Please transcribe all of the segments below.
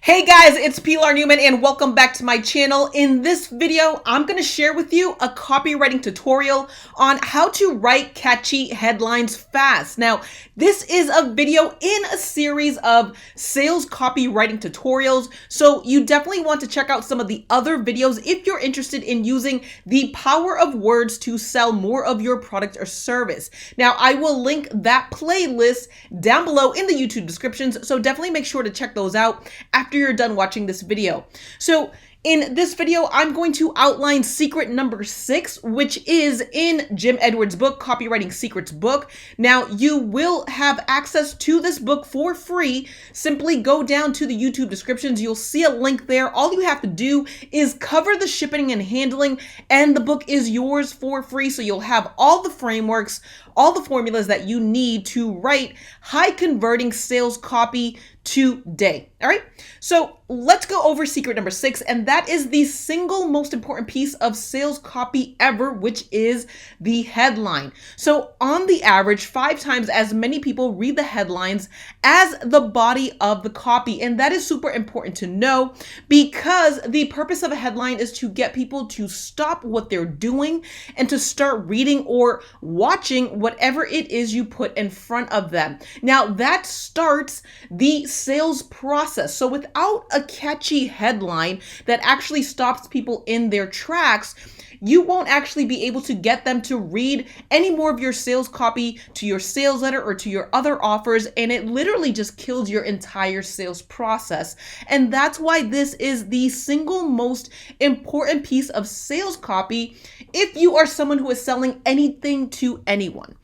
Hey guys, it's Pilar Newman and welcome back to my channel. In this video, I'm going to share with you a copywriting tutorial on how to write catchy headlines fast. Now, this is a video in a series of sales copywriting tutorials, so you definitely want to check out some of the other videos if you're interested in using the power of words to sell more of your product or service. Now, I will link that playlist down below in the YouTube descriptions, so definitely make sure to check those out after you're done watching this video. So in this video, I'm going to outline secret number 6, which is in Jim Edwards' book, Copywriting Secrets book. Now, you will have access to this book for free. Simply go down to the YouTube descriptions. You'll see a link there. All you have to do is cover the shipping and handling, and the book is yours for free. So you'll have all the frameworks, all the formulas that you need to write high converting sales copy today. All right. So let's go over secret number 6. And that is the single most important piece of sales copy ever, which is the headline. So on the average, 5 times as many people read the headlines as the body of the copy. And that is super important to know because the purpose of a headline is to get people to stop what they're doing and to start reading or watching whatever it is you put in front of them. Now that starts the sales process. So without a catchy headline that actually stops people in their tracks, you won't actually be able to get them to read any more of your sales copy, to your sales letter, or to your other offers, and it literally just kills your entire sales process. And that's why this is the single most important piece of sales copy if you are someone who is selling anything to anyone.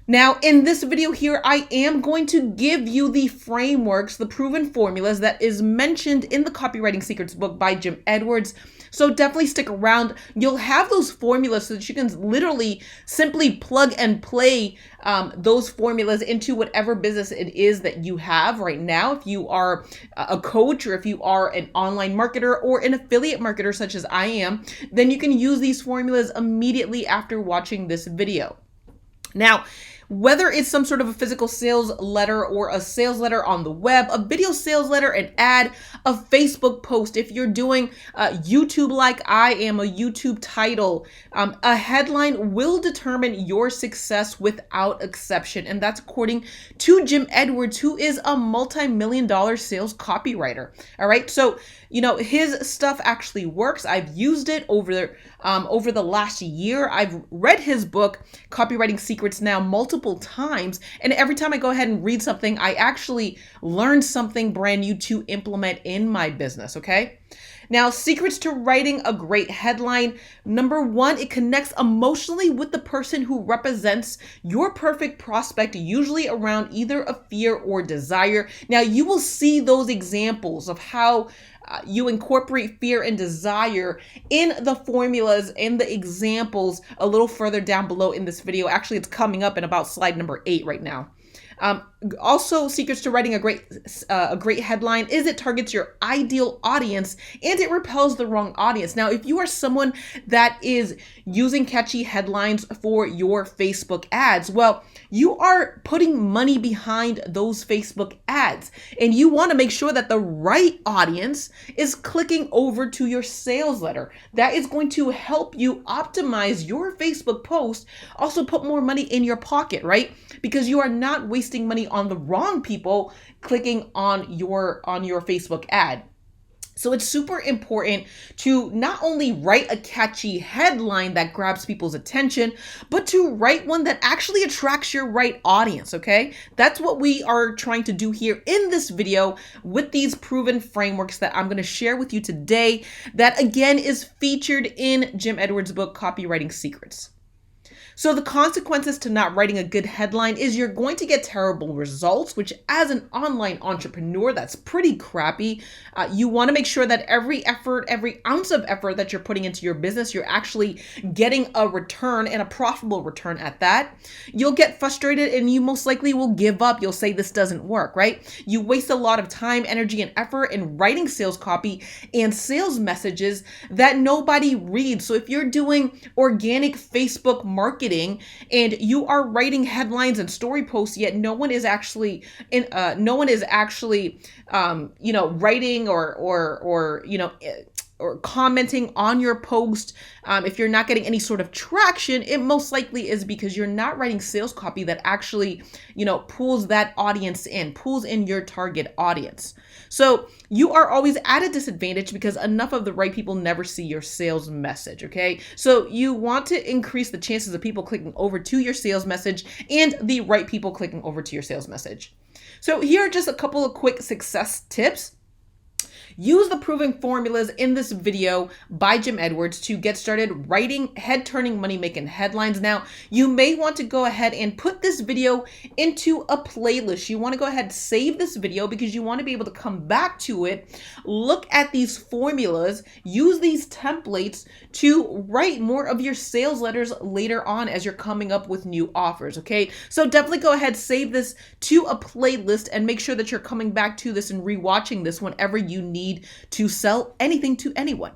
Now, in this video here, I am going to give you the frameworks, the proven formulas that is mentioned in the Copywriting Secrets book by Jim Edwards. So definitely stick around. You'll have those formulas so that you can literally simply plug and play those formulas into whatever business it is that you have right now. If you are a coach, or if you are an online marketer or an affiliate marketer such as I am, then you can use these formulas immediately after watching this video. Now, whether it's some sort of a physical sales letter or a sales letter on the web, a video sales letter, an ad, a Facebook post, if you're doing YouTube like I am, a YouTube title, a headline will determine your success without exception. And that's according to Jim Edwards, who is a multi-million-dollar sales copywriter. All right. So, you know, his stuff actually works. I've used it over the last year. I've read his book, Copywriting Secrets, now multiple times. And every time I go ahead and read something, I actually learn something brand new to implement in my business. Okay. Now, secrets to writing a great headline. Number 1, it connects emotionally with the person who represents your perfect prospect, usually around either a fear or desire. Now, you will see those examples of how you incorporate fear and desire in the formulas and the examples a little further down below in this video. Actually, it's coming up in about slide number 8 right now. Also, secrets to writing a great headline is it targets your ideal audience and it repels the wrong audience. Now, if you are someone that is using catchy headlines for your Facebook ads, well, you are putting money behind those Facebook ads, and you want to make sure that the right audience is clicking over to your sales letter. That is going to help you optimize your Facebook post, also put more money in your pocket, right? Because you are not wasting money on the wrong people clicking on your Facebook ad. So it's super important to not only write a catchy headline that grabs people's attention, but to write one that actually attracts your right audience, okay? That's what we are trying to do here in this video with these proven frameworks that I'm going to share with you today, that again is featured in Jim Edwards' book, Copywriting Secrets. So the consequences to not writing a good headline is you're going to get terrible results, which as an online entrepreneur, that's pretty crappy. You want to make sure that every ounce of effort that you're putting into your business, you're actually getting a return, and a profitable return at that. You'll get frustrated and you most likely will give up. You'll say this doesn't work, right? You waste a lot of time, energy, and effort in writing sales copy and sales messages that nobody reads. So if you're doing organic Facebook marketing, marketing and you are writing headlines and story posts, yet no one is actually writing or commenting on your post, if you're not getting any sort of traction, it most likely is because you're not writing sales copy that actually, pulls that audience in, pulls in your target audience. So you are always at a disadvantage because enough of the right people never see your sales message, okay? So you want to increase the chances of people clicking over to your sales message and the right people clicking over to your sales message. So here are just a couple of quick success tips. Use the proven formulas in this video by Jim Edwards to get started writing head-turning, money-making headlines. Now, you may want to go ahead and put this video into a playlist. You want to go ahead and save this video because you want to be able to come back to it, look at these formulas, use these templates to write more of your sales letters later on as you're coming up with new offers, okay? So definitely go ahead, save this to a playlist and make sure that you're coming back to this and rewatching this whenever you need to sell anything to anyone.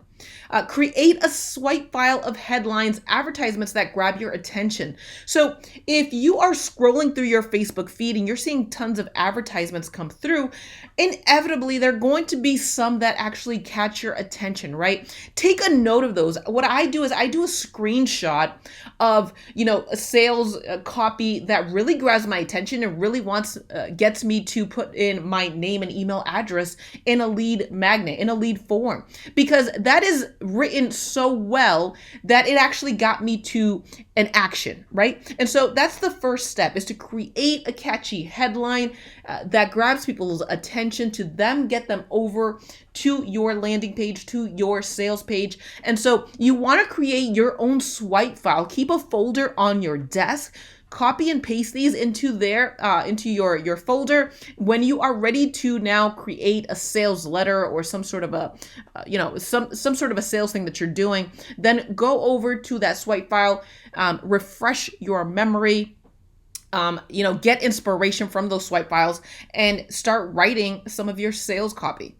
Create a swipe file of headlines, advertisements that grab your attention. So if you are scrolling through your Facebook feed and you're seeing tons of advertisements come through, inevitably there are going to be some that actually catch your attention, right? Take a note of those. What I do is I do a screenshot of, a sales copy that really grabs my attention and really gets me to put in my name and email address in a lead magnet, in a lead form, because that is written so well that it actually got me to an action, right? And so that's the first step, is to create a catchy headline that grabs people's attention, to them, get them over to your landing page, to your sales page. And so you want to create your own swipe file. Keep a folder on your desk. Copy and paste these into your folder. When you are ready to now create a sales letter or some sort of a, some sort of a sales thing that you're doing, then go over to that swipe file, refresh your memory, get inspiration from those swipe files and start writing some of your sales copy.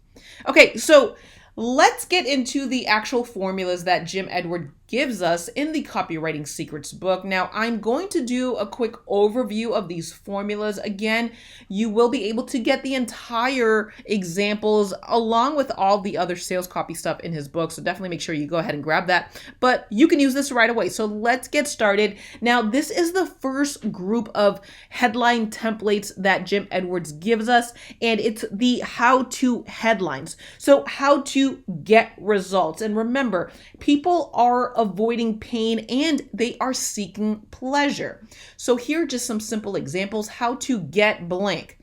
Okay, so let's get into the actual formulas that Jim Edwards gives us in the Copywriting Secrets book. Now, I'm going to do a quick overview of these formulas. Again, you will be able to get the entire examples along with all the other sales copy stuff in his book. So definitely make sure you go ahead and grab that. But you can use this right away. So let's get started. Now, this is the first group of headline templates that Jim Edwards gives us, and it's the how-to headlines. So how to get results. And remember, people are avoiding pain and they are seeking pleasure. So here are just some simple examples. How to get blank.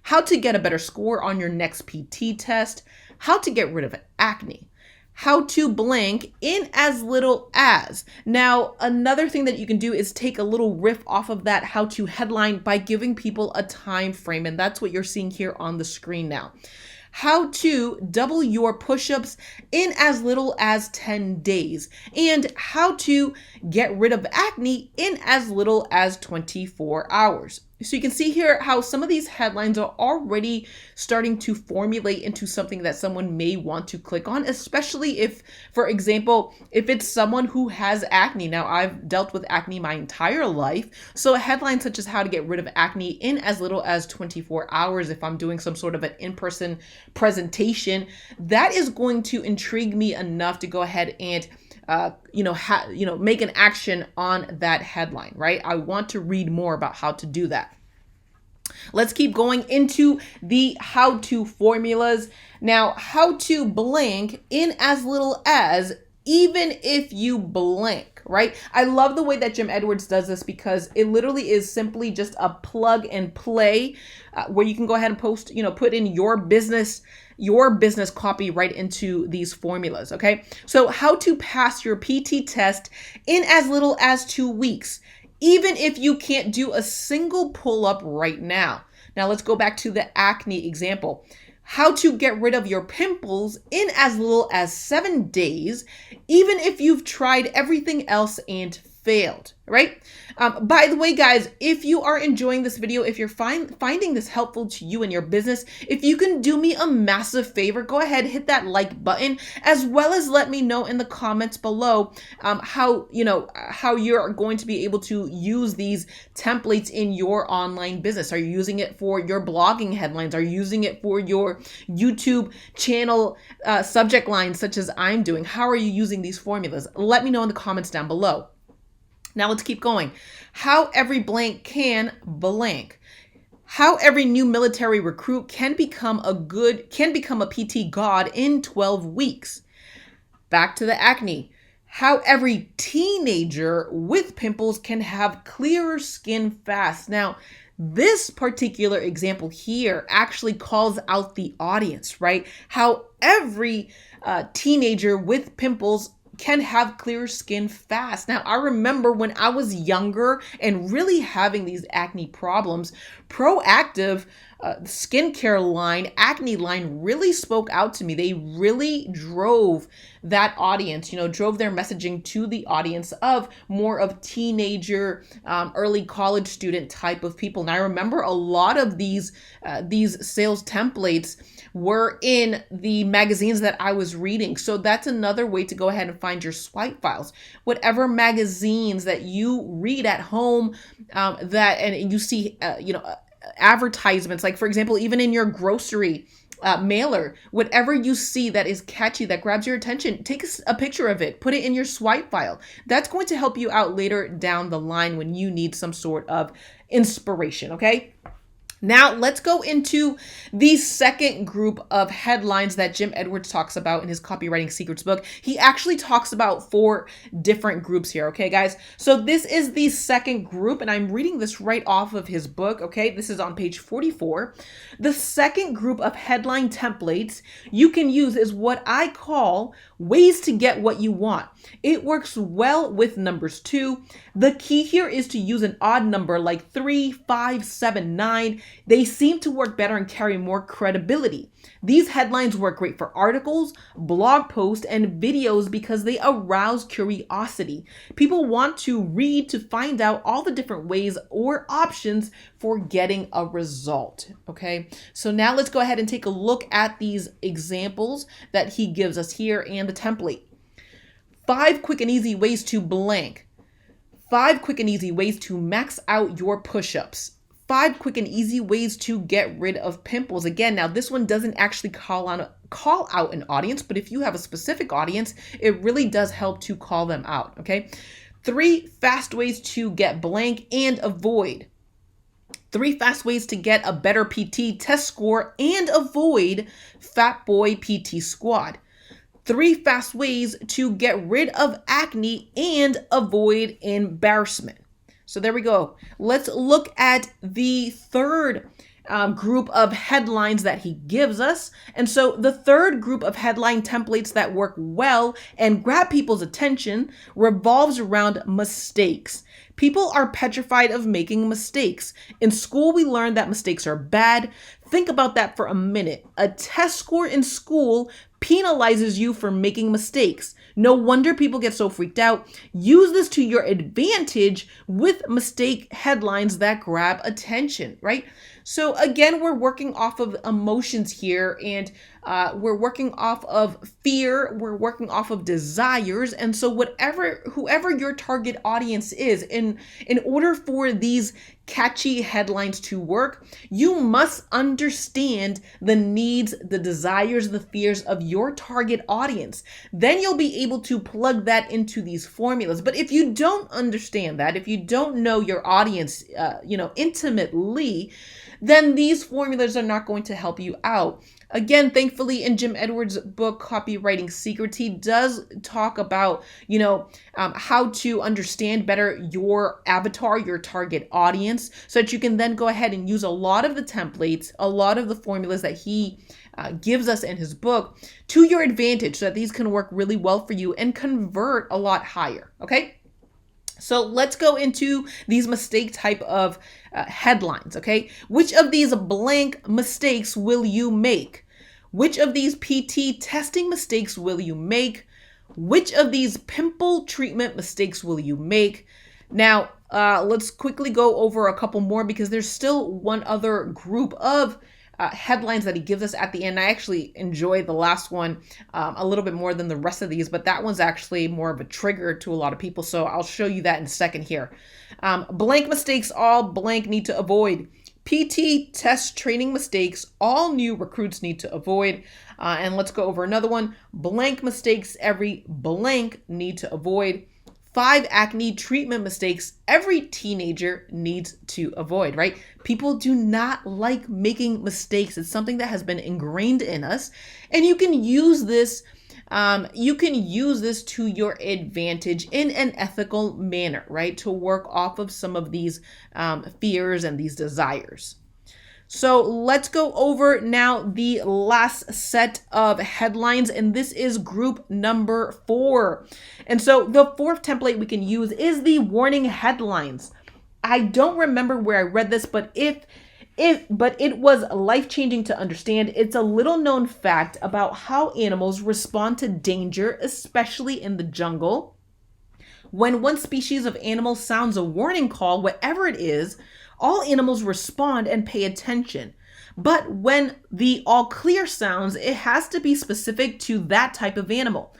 How to get a better score on your next PT test. How to get rid of acne. How to blank in as little as. Now, another thing that you can do is take a little riff off of that how to headline by giving people a time frame. And that's what you're seeing here on the screen now. How to double your push-ups in as little as 10 days, and how to get rid of acne in as little as 24 hours. So you can see here how some of these headlines are already starting to formulate into something that someone may want to click on, especially if, for example, if it's someone who has acne. Now, I've dealt with acne my entire life. So a headline such as how to get rid of acne in as little as 24 hours, if I'm doing some sort of an in-person presentation, that is going to intrigue me enough to go ahead and make an action on that headline, right? I want to read more about how to do that. Let's keep going into the how-to formulas. Now, how to blank in as little as, even if you blank, right? I love the way that Jim Edwards does this because it literally is simply just a plug and play where you can go ahead and put in your business copy right into these formulas, okay? So how to pass your PT test in as little as 2 weeks, even if you can't do a single pull-up right now. Now let's go back to the acne example. How to get rid of your pimples in as little as 7 days, even if you've tried everything else and failed, right? By the way, guys, if you are enjoying this video, if you're finding this helpful to you and your business, if you can do me a massive favor, go ahead, hit that like button, as well as let me know in the comments below how you're going to be able to use these templates in your online business. Are you using it for your blogging headlines? Are you using it for your YouTube channel subject lines, such as I'm doing? How are you using these formulas? Let me know in the comments down below. Now let's keep going. How every blank can blank. How every new military recruit can become a PT god in 12 weeks. Back to the acne. How every teenager with pimples can have clearer skin fast. Now, this particular example here actually calls out the audience, right? How every teenager with pimples can have clearer skin fast. Now, I remember when I was younger and really having these acne problems, Proactive skincare line, acne line really spoke out to me. They really drove that audience, drove their messaging to the audience of more of teenager, early college student type of people. And I remember a lot of these sales templates were in the magazines that I was reading. So that's another way to go ahead and find your swipe files. Whatever magazines that you read at home, and you see, advertisements, like for example, even in your grocery mailer, whatever you see that is catchy, that grabs your attention, take a picture of it, put it in your swipe file. That's going to help you out later down the line when you need some sort of inspiration, okay? Now let's go into the second group of headlines that Jim Edwards talks about in his Copywriting Secrets book. He actually talks about 4 different groups here, okay, guys? So this is the second group, and I'm reading this right off of his book, okay? This is on page 44. The second group of headline templates you can use is what I call ways to get what you want. It works well with numbers too. The key here is to use an odd number like 3, 5, 7, 9. They seem to work better and carry more credibility. These headlines work great for articles, blog posts, and videos because they arouse curiosity. People want to read to find out all the different ways or options for getting a result. Okay, so now let's go ahead and take a look at these examples that he gives us here and the template. 5 quick and easy ways to blank. 5 quick and easy ways to max out your push-ups. 5 quick and easy ways to get rid of pimples. Again, now this one doesn't actually call out an audience, but if you have a specific audience, it really does help to call them out, okay? 3 fast ways to get blank and avoid. 3 fast ways to get a better PT test score and avoid Fat Boy PT Squad. 3 fast ways to get rid of acne and avoid embarrassment. So there we go. Let's look at the third group of headlines that he gives us. And so the third group of headline templates that work well and grab people's attention revolves around mistakes. People are petrified of making mistakes. In school, we learned that mistakes are bad. Think about that for a minute. A test score in school penalizes you for making mistakes. No wonder people get so freaked out. Use this to your advantage with mistake headlines that grab attention, right? So again, we're working off of emotions here, and we're working off of fear, we're working off of desires. And so whoever your target audience is, in order for these catchy headlines to work, you must understand the needs, the desires, the fears of your target audience. Then you'll be able to plug that into these formulas. But if you don't understand that, if you don't know your audience, intimately, then these formulas are not going to help you out. Again, thankfully, in Jim Edwards' book, Copywriting Secrets, he does talk about, how to understand better your avatar, your target audience, so that you can then go ahead and use a lot of the templates, a lot of the formulas that he gives us in his book to your advantage, so that these can work really well for you and convert a lot higher, okay? So let's go into these mistake type of headlines, okay? Which of these blank mistakes will you make? Which of these PT testing mistakes will you make? Which of these pimple treatment mistakes will you make? Now, let's quickly go over a couple more because there's still one other group of headlines that he gives us at the end. I actually enjoy the last one a little bit more than the rest of these, but that one's actually more of a trigger to a lot of people. So I'll show you that in a second here. Blank mistakes all blank need to avoid. PT test training mistakes all new recruits need to avoid. And let's go over another one. Blank mistakes every blank need to avoid. 5 acne treatment mistakes every teenager needs to avoid, right? People do not like making mistakes. It's something that has been ingrained in us, and you can use this to your advantage in an ethical manner, right? To work off of some of these fears and these desires. So let's go over now the last set of headlines, and this is group number 4. And so the fourth template we can use is the warning headlines. I don't remember where I read this, but it was life-changing to understand. It's a little known fact about how animals respond to danger, especially in the jungle. When one species of animal sounds a warning call, whatever it is, all animals respond and pay attention. But when the all clear sounds, it has to be specific to that type of animal.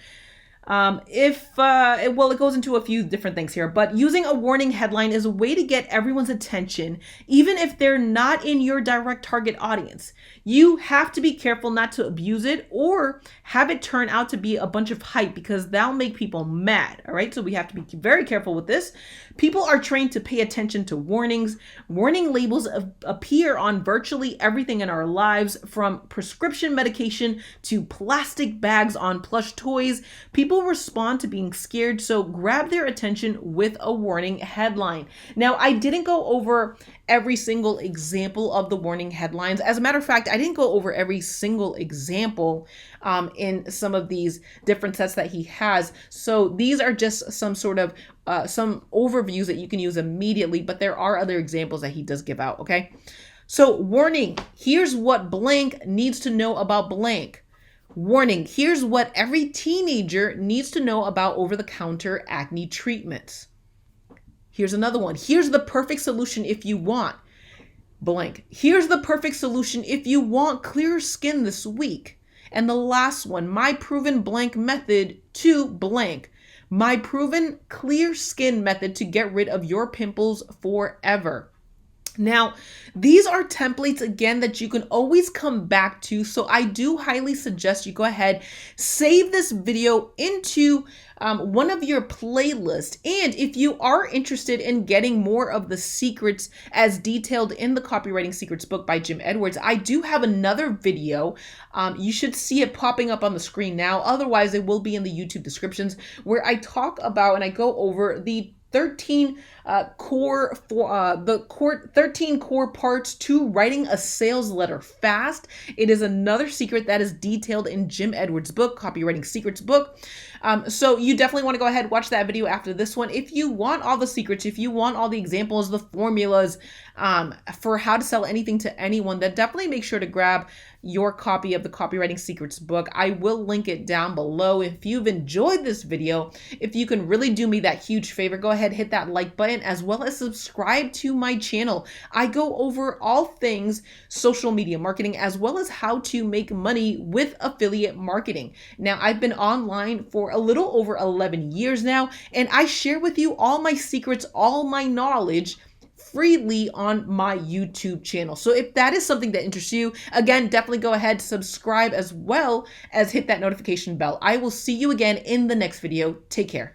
It goes into a few different things here, but using a warning headline is a way to get everyone's attention, even if they're not in your direct target audience. You have to be careful not to abuse it or have it turn out to be a bunch of hype, because that'll make people mad. All right. So we have to be very careful with this. People are trained to pay attention to warnings. Warning labels appear on virtually everything in our lives, from prescription medication to plastic bags on plush toys. People respond to being scared, so grab their attention with a warning headline. Now, I didn't go over every single example of the warning headlines. As a matter of fact, I didn't go over every single example in some of these different sets that he has. So these are just some sort of some overviews that you can use immediately, but there are other examples that he does give out, okay? So warning, here's what blank needs to know about blank. Warning, here's what every teenager needs to know about over-the-counter acne treatments. Here's another one. Here's the perfect solution if you want blank. Here's the perfect solution if you want clearer skin this week. And the last one, my proven blank method to blank. My proven clear skin method to get rid of your pimples forever. Now, these are templates, again, that you can always come back to. So I do highly suggest you go ahead, save this video into one of your playlists. And if you are interested in getting more of the secrets as detailed in the Copywriting Secrets book by Jim Edwards, I do have another video. You should see it popping up on the screen now. Otherwise, it will be in the YouTube descriptions, where I talk about and I go over the 13 core parts to writing a sales letter fast. It is another secret that is detailed in Jim Edwards' book, Copywriting Secrets book. So you definitely want to go ahead and watch that video after this one. If you want all the secrets, if you want all the examples, the formulas for how to sell anything to anyone, then definitely make sure to grab your copy of the Copywriting Secrets book. I will link it down below. If you've enjoyed this video, if you can really do me that huge favor, go ahead, hit that like button, as well as subscribe to my channel. I go over all things social media marketing, as well as how to make money with affiliate marketing. Now, I've been online for a little over 11 years now, and I share with you all my secrets, all my knowledge freely on my YouTube channel. So if that is something that interests you, again, definitely go ahead, subscribe, as well as hit that notification bell. I will see you again in the next video. Take care.